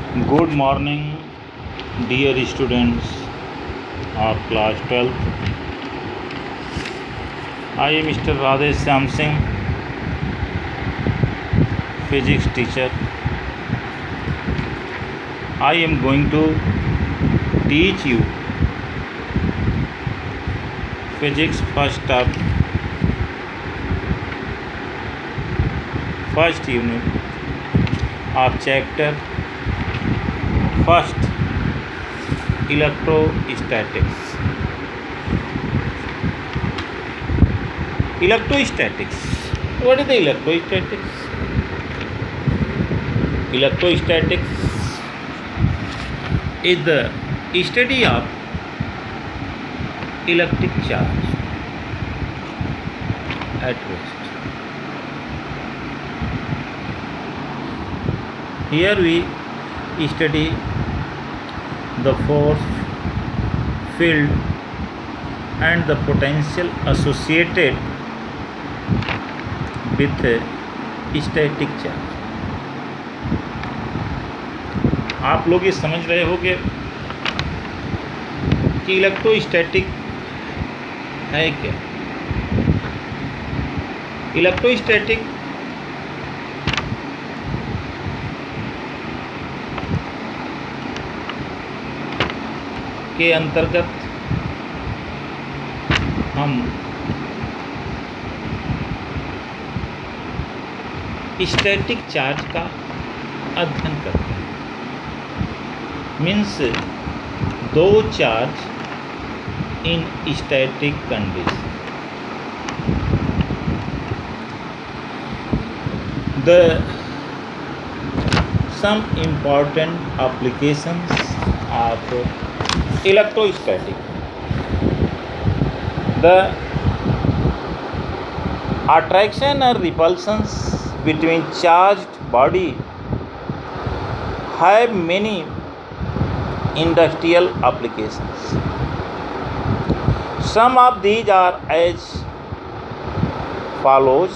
Good morning, dear students of class 12th. I am Mr. Radhe Syam Singh, physics teacher. I am going to teach you physics first unit of chapter first, electrostatics. Electrostatics. What is the electrostatics? Electrostatics is the study of electric charge at rest. Here we study the force, field, and the potential associated with static charge. आप लोग ये समझ रहे होंगे कि electrostatic है क्या। Electrostatic के अंतर्गत हम स्टैटिक चार्ज का अध्ययन करते हैं। मीन्स दो charge in static condition. The some important applications of electrostatic. The attraction and repulsions between charged body have many industrial applications. Some of these are as follows.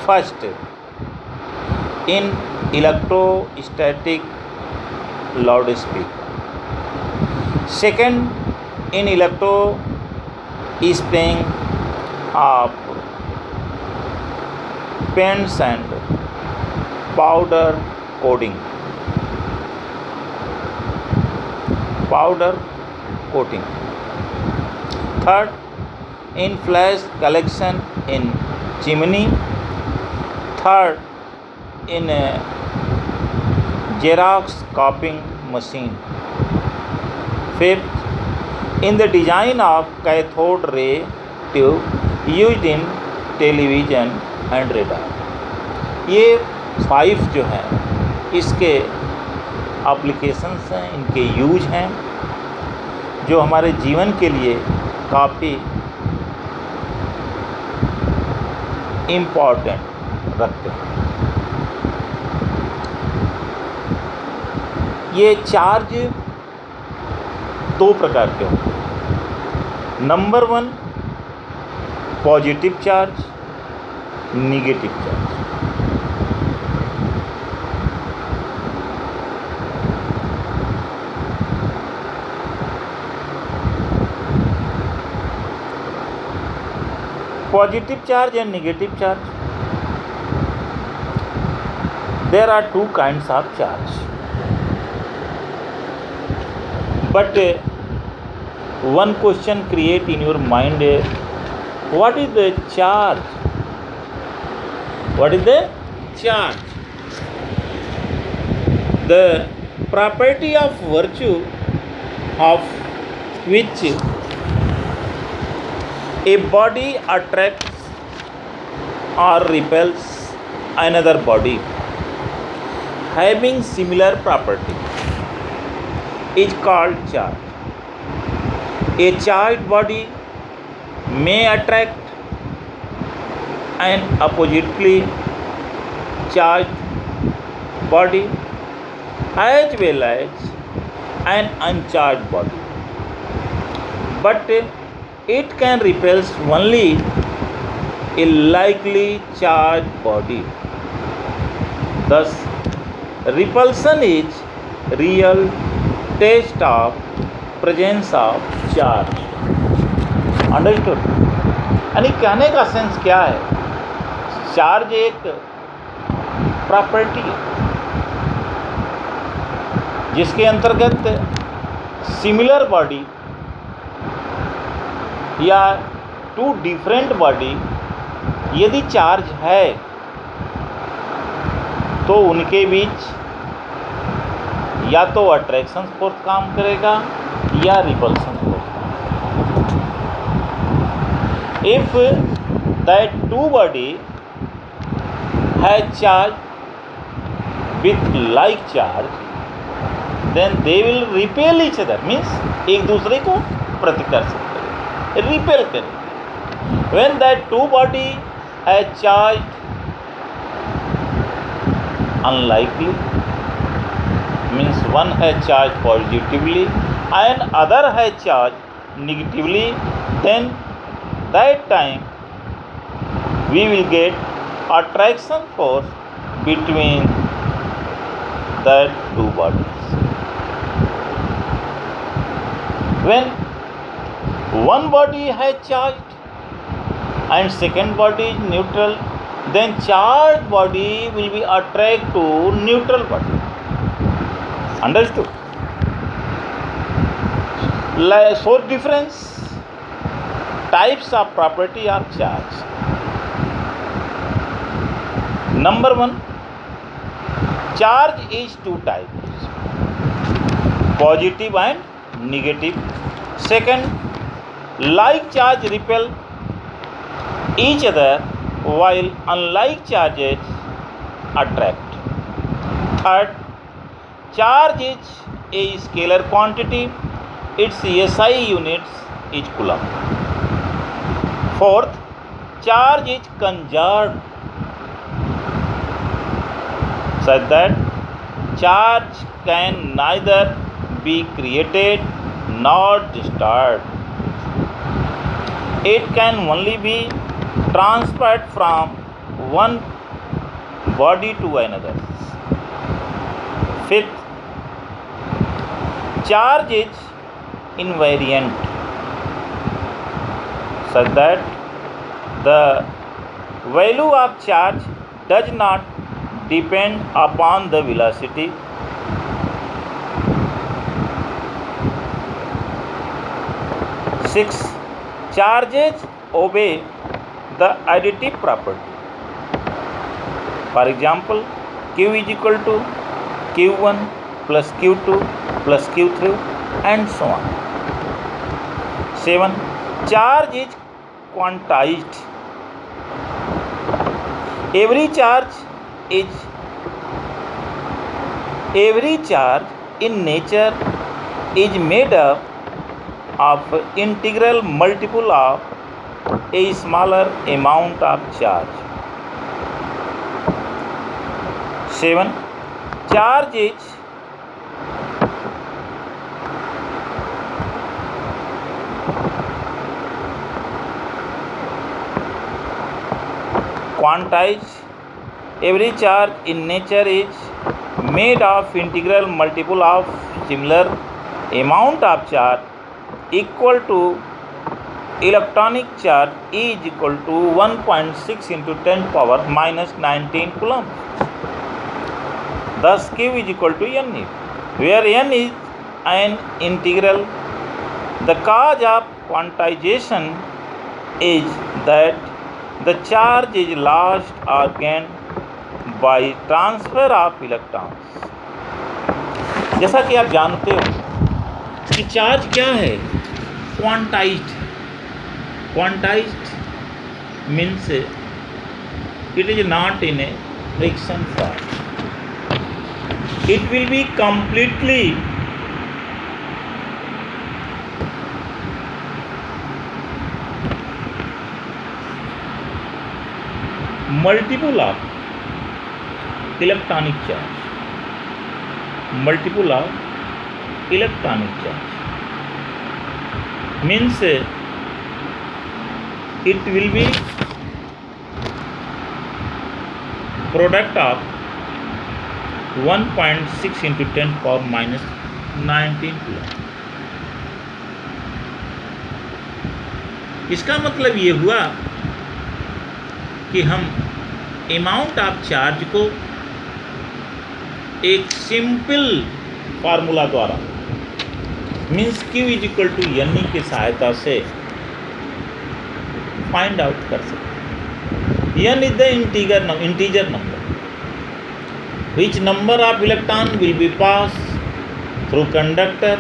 First, in electrostatic loudspeaker. Second, in spraying of paints and powder coating. Third, in flash collection in chimney. Third, in Xerox copying machine. Fifth, in the design of cathode ray tube used in television and radar. ये 5 जो हैं इसके applications हैं, इनके use हैं जो हमारे जीवन के लिए काफ़ी इम्पॉर्टेंट रखते हैं। ये चार्ज दो प्रकार के होते हैं। Number 1, positive charge, negative charge. Positive charge and negative charge. There are two kinds of charge. But one question create in your mind, what is the charge? What is the charge? The property of virtue of which a body attracts or repels another body having similar property is called charge. A charged body may attract an oppositely charged body as well as an uncharged body, but it can repel only a likely charged body. Thus, repulsion is real test of presence of charge. Understood? यानी कहने का sense क्या है? Charge एक property है जिसके अंतर्गत similar body या टू डिफरेंट बॉडी यदि चार्ज है तो उनके बीच या तो अट्रैक्शन फोर्स काम करेगा या repulsion force. If that two body है charge with like charge, then they will repel each other, means एक दूसरे को प्रतिकर्षित करेंगे, रिपेल करेंगे. व्हेन दैट टू बॉडी है charge unlikely, means one has charged positively and other has charged negatively, then that time we will get attraction force between the two bodies. When one body has charged and second body is neutral, then charged body will be attract to neutral body. Understood? So difference types of property of charge. Number one, charge is two types, positive and negative. Second, like charge repel each other while unlike charges attract. Third, charge is a scalar quantity, its SI units is coulomb. Fourth, charge is conserved such that charge can neither be created nor destroyed. It can only be transferred from one body to another. Fifth, charge is invariant such that the value of charge does not depend upon the velocity. Sixth, charges obey the additive property. For example, Q is equal to Q1 plus Q2 plus Q3 and so on. 7. Charge is quantized. Every charge in nature is made up of integral multiple of a smaller amount of charge. 7. Charge is quantized. Every charge in nature is made of integral multiple of similar amount of charge equal to electronic charge is equal to 1.6 into 10 power minus 19 coulomb. Thus Q is equal to N, where N is an integral. The cause of quantization is that the charge is lost or gained by transfer of electrons. जैसा कि आप जानते हो कि charge क्या है? Quantized. Quantized means it is not in a friction form. It will be completely multiple of electronic charge. Multiple of electronic charge means it will be product of 1.6 into 10 power minus 19 coulomb. इसका मतलब ये हुआ कि हम amount of charge को एक simple formula द्वारा means Q is equal to N की सहायता से फाइंड आउट कर सकते। N is the integer number which number of electron will be passed through conductor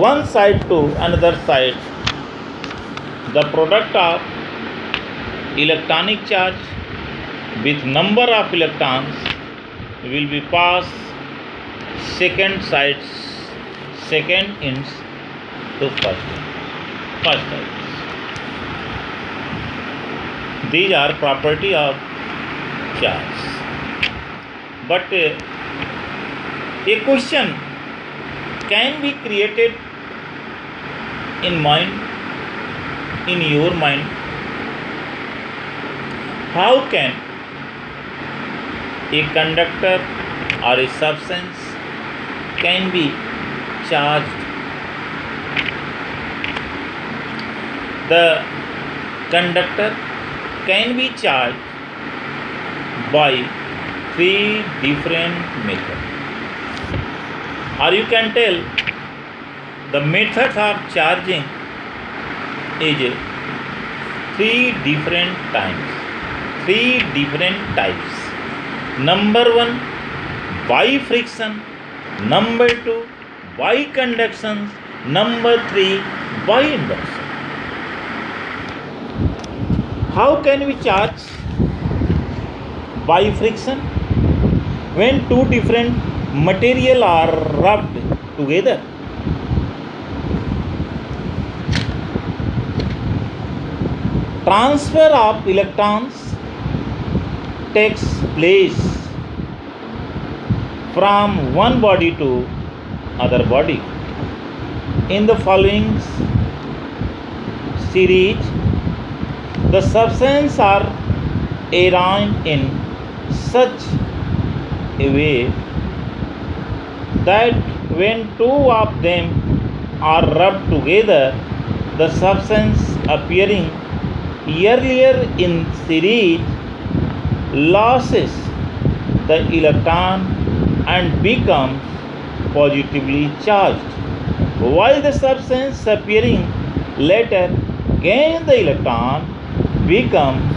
one side to another side. The product of electronic charge with number of electrons will be passed second ends to first ends. These are property of charge. But a question can be created in your mind. How can a conductor or a substance can be charged? The conductor can be charged by 3 different methods, or you can tell the methods of charging is 3 different types. Number 1, by friction. Number 2, by conduction. Number 3, by induction. How can we charge by friction? When 2 different material are rubbed together, transfer of electrons takes place from one body to other body in the following series. The substances are arranged in such a way that when 2 of them are rubbed together, the substance appearing earlier in series loses the electron and becomes positively charged, while the substance appearing later gains the electron, becomes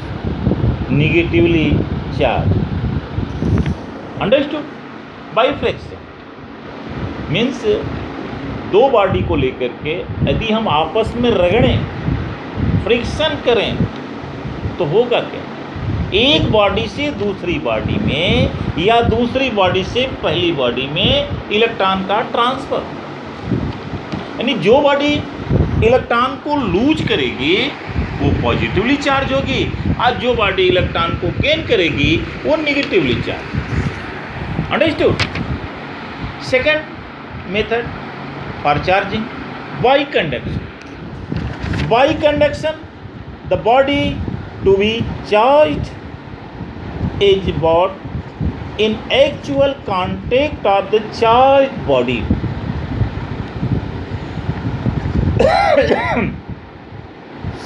negatively charged. Understood? By friction means 2 body को लेकर के यदि हम आपस में रगड़ें, friction करें, तो होगा क्या? एक बॉडी से दूसरी बॉडी में या दूसरी बॉडी से पहली बॉडी में इलेक्ट्रॉन का ट्रांसफर, यानी जो बॉडी इलेक्ट्रॉन को लूज करेगी वो पॉजिटिवली चार्ज होगी, और जो बॉडी इलेक्ट्रॉन को गेन करेगी वो negatively charge. Understood? Second method for charging, bye conduction. By conduction, the body to be charged is brought in actual contact of the charged body.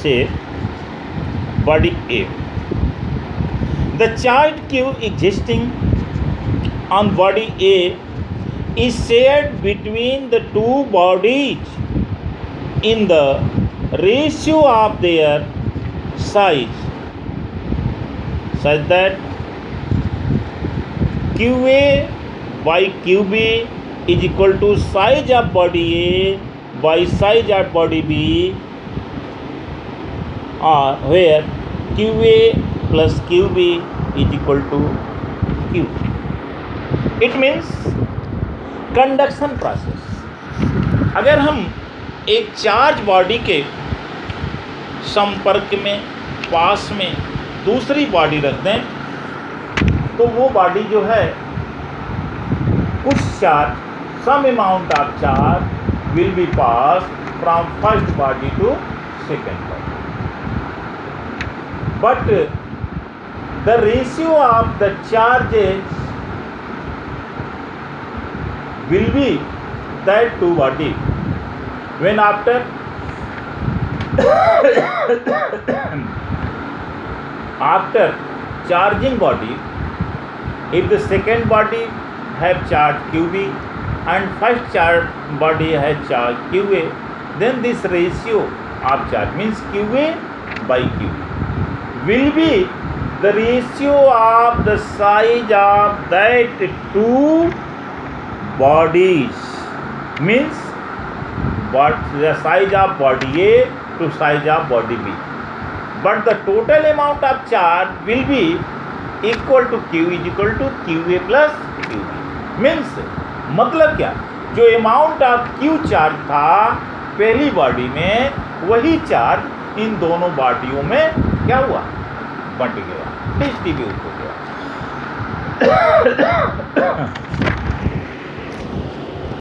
Say body A. The charged Q existing on body A is shared between the 2 bodies in the ratio of their size, such that QA by QB is equal to size of body A by size of body B, or where QA plus QB is equal to Q. It means conduction process. अगर हम एक charge body के संपर्क में पास में दूसरी body रख दें तो वो बॉडी जो है कुछ charge, some amount of charge will be pass from first body to second body, but the ratio of the charges will be that two body. When after after charging body, if the second body have charge QB and first charge body has charge QA, then this ratio of charge means QA by QB will be the ratio of the size of that two bodies, means what the size of body A to size of body B, but the total amount of charge will be equal to Q is equal to QA plus QB. Means मतलब क्या, जो amount of Q charge था पहली body में, वही charge in दोनों बॉडियों में क्या हुआ, बंट गया, डिस्ट्रीब्यूट हो गया।